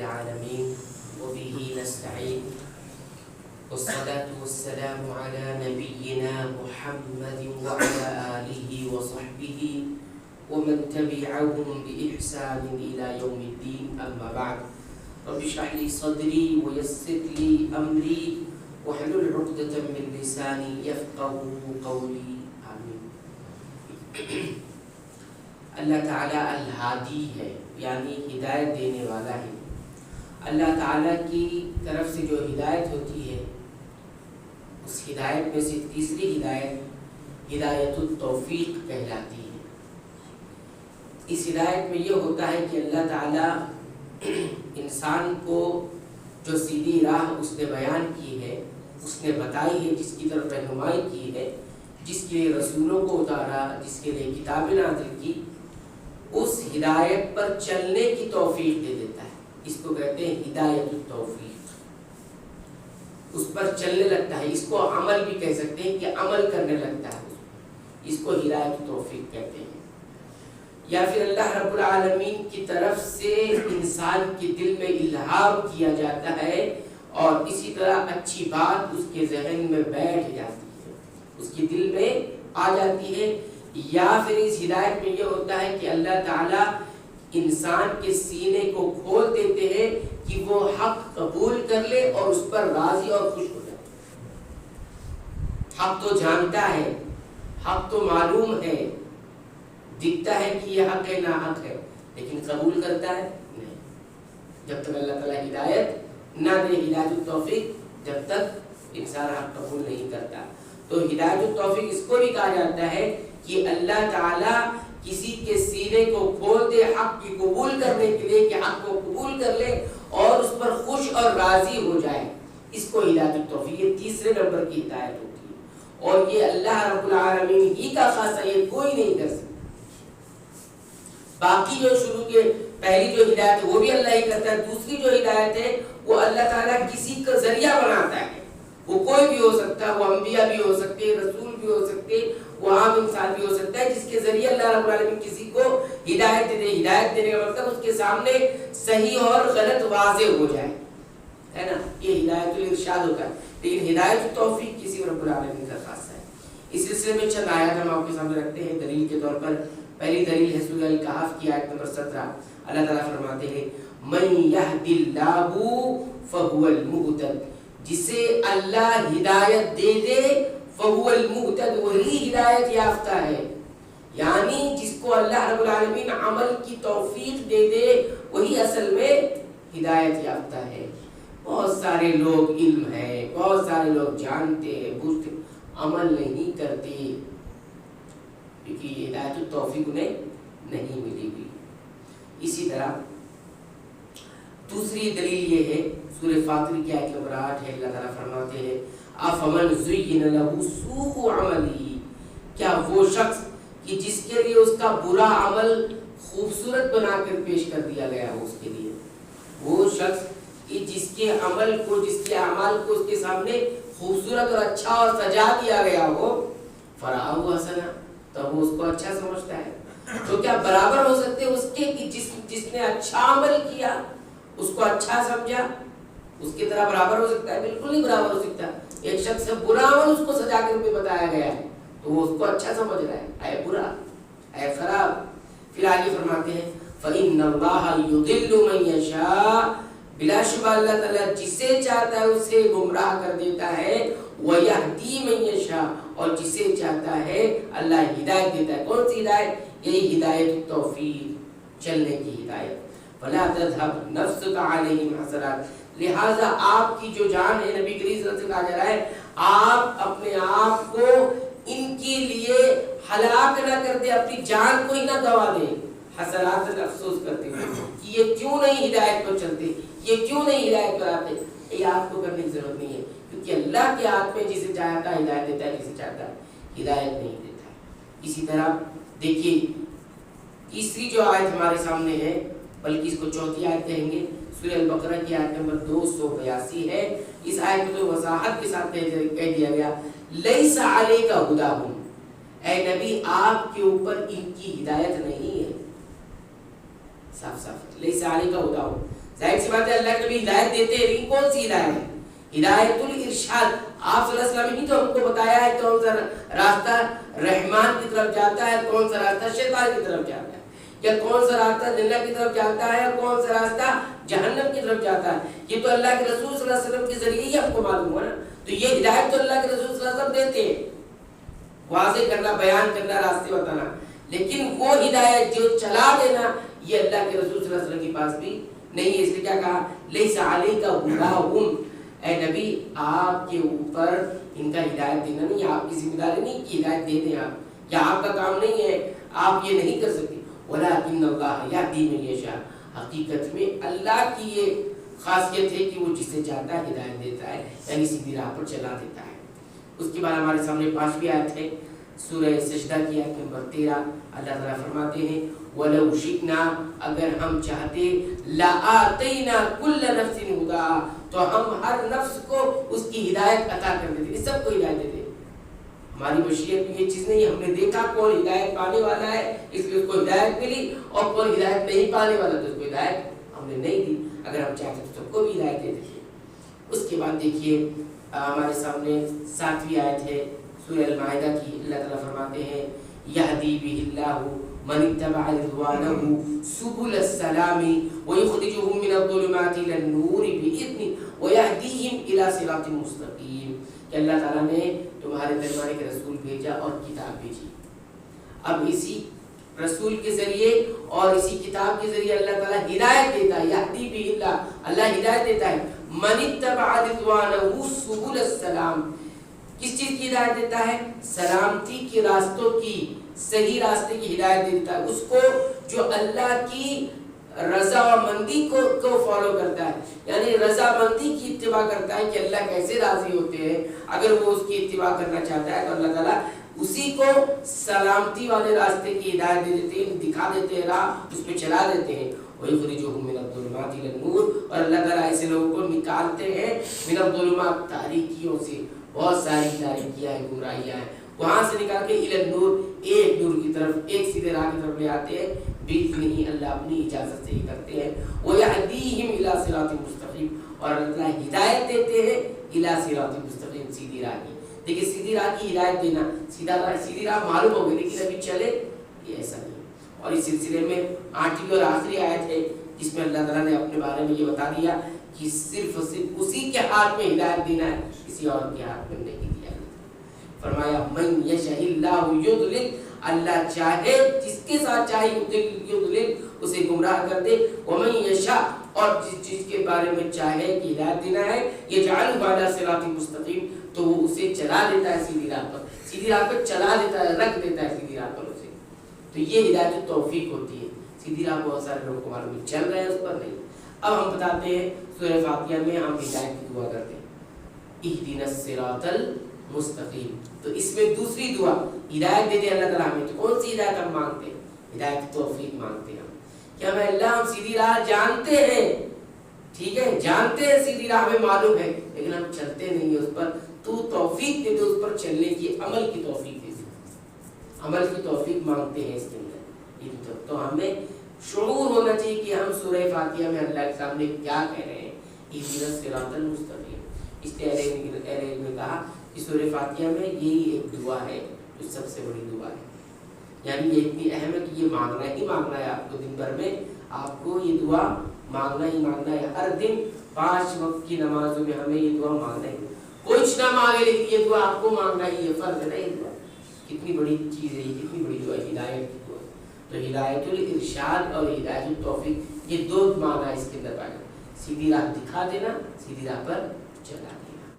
العالمين وبه نستعين والصلاة والسلام على نبينا محمد وعلى آله وصحبه ومن تبعهم بإحسان إلى يوم الدين أما بعد رب اشرح لي صدري ويسر لي أمري واحلل عقدة من لساني يفقهوا قولي آمين. اللہ تعالیٰ الہادی ہے یعنی ہدایت دینے والا ہے. اللہ تعالیٰ کی طرف سے جو ہدایت ہوتی ہے اس ہدایت میں سے تیسری ہدایت ہدایت التوفیق کہلاتی ہے. اس ہدایت میں یہ ہوتا ہے کہ اللہ تعالیٰ انسان کو جو سیدھی راہ اس نے بیان کی ہے، اس نے بتائی ہے، جس کی طرف رہنمائی کی ہے، جس کے لیے رسولوں کو اتارا، جس کے لیے کتابیں نازل کی، اس ہدایت پر چلنے کی توفیق دے دیتا ہے. اس کو کہتے ہیں ہدایت التوفیق. اس پر چلنے لگتا ہے. اس کو عمل بھی کہہ سکتے ہیں کہ عمل کرنے لگتا ہے. اس کو ہدایت التوفیق کہتے ہیں. یا پھر اللہ رب العالمین کی طرف سے انسان کے دل میں الہام کیا جاتا ہے اور اسی طرح اچھی بات اس کے ذہن میں بیٹھ جاتی ہے، اس کے دل میں آ جاتی ہے. یا پھر اس ہدایت میں یہ ہوتا ہے کہ اللہ تعالیٰ انسان کے سینے کو کھول دیتے ہیں کہ وہ حق قبول کر لے اور اس پر راضی اور خوش ہو جائے. حق تو جانتا ہے، حق تو معلوم ہے، دکھتا ہے کہ یہ حق ہے نہ حق ہے، لیکن قبول کرتا ہے نہیں. جب تک اللہ تعالیٰ ہدایت نہ دے، ہدایت التوفیق، جب تک انسان حق قبول نہیں کرتا. تو ہدایت التوفیق اس کو بھی کہا جاتا ہے کہ اللہ تعالیٰ کسی کے سینے کو کھول دے حق کی قبول کرنے کے لیے، کہ حق کو قبول کر لے اور اس پر خوش اور راضی ہو جائے. اس کو ہدایت التوفیق، یہ تیسرے نمبر کی ہدایت ہوتی ہے اور یہ اللہ رب العالمین ہی کا خاص ہے، یہ کوئی نہیں کر سکتا. باقی جو شروع کے پہلی جو ہدایت ہے وہ بھی اللہ ہی کرتا ہے. دوسری جو ہدایت ہے وہ اللہ تعالیٰ کسی کا ذریعہ بناتا ہے. وہ کوئی بھی ہو سکتا ہے، وہ انبیاء بھی ہو سکتے ہیں، رسول بھی ہو سکتے ہیں، وہ عام انسان بھی ہو سکتا ہے، جس کے ذریعے اللہ رب العالمین کسی کو ہدایت دے. ہدایت دینے کا مطلب اس کے سامنے صحیح اور غلط واضح ہو جائے، ہے نا. یہ ہدایت الارشاد ہوتا ہے. لیکن ہدایت التوفیق کسی رب العالمین کا خاصہ ہے. اس سلسلے میں چند آیات ہم آپ کے سامنے رکھتے ہیں دلیل کے طور پر. پہلی دلیل ہے سورہ الکہف کی آیت نمبر 17. اللہ تعالیٰ فرماتے ہیں من یہد اللہ فہو المہتد، جسے اللہ ہدایت دے دے فہو المہتد، وہی ہدایت یافتہ ہے. یعنی جس کو اللہ رب العالمین عمل کی توفیق دے دے وہی اصل میں ہدایت یافتہ ہے. بہت سارے لوگ علم ہے، بہت سارے لوگ جانتے ہیں، بوجھتے، عمل نہیں کرتے کیونکہ یہ ہدایت التوفیق انہیں نہیں ملی ہوئی. اسی طرح دوسری دلیل یہ ہے سورہ فاطر کی آیت نمبر 8 ہے. اللہ تعالیٰ فرماتے ہیں افمن زین لہ سوء عملہ، کیا وہ شخص کہ جس کے لیے اس کا برا عمل خوبصورت بنا کر پیش کر دیا گیا ہو، اس کے لیے وہ شخص کہ جس کے عمل کو، جس کے اعمال کو اس کے سامنے خوبصورت اور اچھا اور سجا دیا گیا ہو، فرآہ حسنا، تب وہ اس کو اچھا سمجھتا ہے. تو کیا برابر ہو سکتے اس کے کہ جس نے اچھا عمل کیا اس کو اچھا سمجھا، اس کی طرح برابر ہو سکتا ہے؟ بالکل نہیں برابر ہو سکتا. ایک شخص سے برا عمل اس کو سجا کر بھی بتایا گیا ہے تو وہ اس کو اچھا سمجھ رہا ہے، اے برا، اے خراب. پھر آگے فرماتے ہیں فَإِنَّ اللَّهَ يُضِلُّ مَن يَشَاءُ، بلا شبہ اللہ تعالیٰ جسے چاہتا ہے اسے گمراہ کر دیتا ہے، وَيَهْدِي مَن يَشَاءُ، اور جسے چاہتا ہے اللہ ہدایت دیتا ہے. کون سی ہدایت؟ یہی ہدایت التوفیق، چلنے کی ہدایت. فَلَا تَذْهَبْ نَفْسُكَ عَلَيْهِمْ حَسَرَاتٍ، لہذا آپ کی جو جان ہے، نبی کریم صلی اللہ علیہ وسلم سے کہا جا رہا ہے آپ اپنے آپ کو ان کے لیے ہلاک نہ کر دے، اپنی جان کو ہی نہ گوا دے. حسرات افسوس کرتے ہیں کہ یہ کیوں نہیں ہدایت پر چلتے، یہ کیوں نہیں ہدایت پر آتے. یہ آپ کو کرنے کی ضرورت نہیں ہے کیونکہ اللہ کے ہاتھ میں جسے چاہتا ہے ہدایت دیتا ہے، جسے چاہتا ہے ہدایت نہیں دیتا ہے. اسی طرح دیکھیے تیسری جو آیت ہمارے سامنے ہے، بلکہ اس کو چوتھی آیت کہیں گے، سورہ البقرہ کی آیت نمبر 282 ہے. اس آیت میں تو وضاحت کے ساتھ کہہ دیا گیا لیس علیک ھداھم، اے نبی آپ کے اوپر ان کی ہدایت نہیں ہے. صاف صاف لیس علیک ھداھم. ظاہر سی بات ہے اللہ کے نبی ہدایت دیتے ہیں، لیکن کون سی ہدایت ہے؟ ہدایت الارشاد. آپ صلی اللہ علیہ وسلم ہی تو ہم کو بتایا ہے کون سا راستہ رحمان کی طرف جاتا ہے، کون سا راستہ شیطان کی طرف جاتا ہے، یا کون سا راستہ جنت کی طرف جاتا ہے، کون سا راستہ جہنم کی طرف جاتا ہے. یہ تو اللہ کے رسول صلی اللہ علیہ وسلم کے ذریعے ہی ہم کو معلوم ہوا نا. تو یہ ہدایت تو اللہ کے رسول صلی اللہ علیہ وسلم دیتے ہیں، واضح کرنا، بیان کرنا، راستے بتانا. لیکن وہ ہدایت جو چلا دینا، یہ اللہ کے رسول صلی اللہ علیہ وسلم کے پاس بھی نہیں ہے. اس لیے کیا کہا، لیس علیک ھداھم، اے نبی آپ کے اوپر ان کا ہدایت دینا نہیں، آپ کی ذمہ داری نہیں کہ ہدایت دے دیں آپ، یا آپ کا کام نہیں ہے، آپ یہ نہیں کر سکتے. ولکن اللہ یہدی من یشاء، حقیقت میں اللہ کی یہ خاصیت ہے کہ وہ جسے چاہتا ہے ہدایت دیتا ہے، یعنی سیدھی راہ پر چلا دیتا ہے. اس کے بعد ہمارے سامنے 5ویں آیت ہے سورہ سجدہ کی آیت نمبر 13. اللہ تعالیٰ فرماتے ہیں وَلَوْ شِئْنَا، اگر ہم چاہتے، لَآتَيْنَا كُلَّ نَفْسٍ هُدَاهَا، تو ہم ہر نفس کو اس کی ہدایت عطا کر دیتے، سب کو ہدایت دیتے. ہماری مشیت میں یہ چیز نہیں ہے، ہم نے دیکھا کون ہدایت پانے والا ہے اس لیے اس کو ہدایت ملی، اور کون ہدایت نہیں پانے والا تو اس کو ہدایت ہم نے نہیں دی. اگر ہم چاہتے تو سب کو بھی ہدایت دے دیتے. اس کے بعد دیکھیے ہمارے سامنے 7ویں آیت ہے سورہ المائدہ کی. اللہ تعالیٰ فرماتے ہیں یہدی بہ اللہ من اتبع رضوانہ سبل السلام ویخرجہم من الظلمات الی النور بإذنہ ویہدیہم الی صراط مستقیم. کہ اللہ تعالیٰ نے تمہارے دربار کے رسول بھیجا اور کتاب بھیجی. اب اسی رسول کے ذریعے اور اسی کتاب کے ذریعے اللہ تعالیٰ ہدایت دیتا ہے. یہدی بہ اللہ، اللہ ہدایت دیتا ہے. من اتبع رضوانہ سبل السلام، کس چیز کی ہدایت دیتا ہے؟ سلامتی کے راستوں کی، صحیح راستے کی ہدایت دیتا ہے اس کو جو اللہ کی رضامندی کو فالو کرتا ہے، یعنی رضامندی کی اتباع کرتا ہے کہ اللہ کیسے راضی ہوتے ہیں. اگر وہ اس کی اتباع کرنا چاہتا ہے تو اللہ تعالیٰ اسی کو سلامتی والے راستے کی ہدایت دے دیتے ہیں، دکھا دیتے ہیں، راہ اس پہ چلا دیتے ہیں. وَيُخْرِجُهُم مِّنَ الظُّلُمَاتِ إِلَى النُّورِ، اور اللہ تعالیٰ ایسے لوگوں کو نکالتے ہیں من الظلمات، تاریکیوں سے. بہت ساری تاریکیاں ہیں، گمراہیاں ہیں، وہاں سے نکال کے الی النور، ایک نور کی طرف، ایک سیدھے راہ کی طرف لے آتے ہیں. بِإِذْنِهِ، اللہ اپنی اجازت سے ہی کرتے ہیں. وَيَهْدِيهِمْ إِلَى صِرَاطٍ مُّسْتَقِيمٍ، اور اللہ ہدایت دیتے ہیں إِلَى صِرَاطٍ مُّسْتَقِيمٍ، سیدھی راہ کی. دیکھیے سیدھی راہ کی ہدایت دینا، سیدھی راہ معلوم ہو گئی لیکن ابھی چلے، یہ ایسا نہیں. اور اس سلسلے میں 8ویں اور آخری آیت ہے جس میں اللہ تعالیٰ نے اپنے بارے میں یہ بتا دیا کہ صرف اسی کے ہاتھ میں ہدایت دینا ہے، کسی اور کے ہاتھ میں نہیں دیا. فرمایا من یشاء اللہ یضلل، اللہ چاہے جس کے ساتھ چاہے یضلل، اسے گمراہ کر دے. ومن یشاء، اور جس چیز کے بارے میں چاہے کہ ہدایت دینا ہے، یجعلہ علی صراط مستقیم، تو وہ اسے چلا دیتا ہے سیدھی راہ پر، سیدھی راہ پر چلا دیتا ہے، رکھ دیتا ہے سیدھی راہ پر اسے. تو یہ ہدایت توفیق ہوتی ہے. سیدھی راہ بہت سارے لوگوں کو معلوم ہے، چل رہے ہیں اس پر نہیں. اب ہم بتاتے ہیں سورہ فاتحہ میں ہم ہدایت کی دعا کرتے ہیں اہدنا الصراط المستقیم. تو اس میں دوسری دعا ہدایت دے دے اللہ تعالیٰ ہمیں. تو کون سی ہدایت ہم مانگتے ہیں؟ ہدایت توفیق مانگتے ہیں ہم. کہ ہمیں اللہ ہم سیدھی راہ جانتے ہیں، ٹھیک ہے، جانتے ہیں سیدھی راہ ہمیں معلوم ہے، لیکن ہم چلتے نہیں ہیں اس پر. تو توفیق دے دے اس پر چلنے کی، عمل کی توفیق دے دے. عمل کی توفیق مانگتے ہیں اس کے اندر. تو ہمیں شعور ہونا چاہیے کہ ہم سورہ فاتحہ میں اللہ کے سامنے کیا کہہ رہے ہیں. اہدنا الصراط المستقیم. اس نے میں کہا کہ سورہ فاتحہ میں یہی ایک دعا ہے جو سب سے بڑی دعا ہے. یعنی یہ اتنی اہم ہے کہ یہ مانگنا ہی مانگنا ہے آپ کو. دن بھر میں آپ کو یہ دعا مانگنا ہی مانگنا ہے. ہر دن 5 وقت کی نمازوں میں ہمیں یہ دعا مانگنا ہے. کچھ نہ مانگے لیکن یہ دعا آپ کو مانگنا ہی ہے، فرض ہے نا. یہ دعا کتنی بڑی چیز ہے، یہ کتنی بڑی دعا ہے، ہدایت کی دعا. تو ہدایت الارشاد اور ہدایت التوفیق، یہ دو معنی اس کے اندر پائے. سیدھی راہ دکھا دینا، سیدھی راہ پر چلا دینا.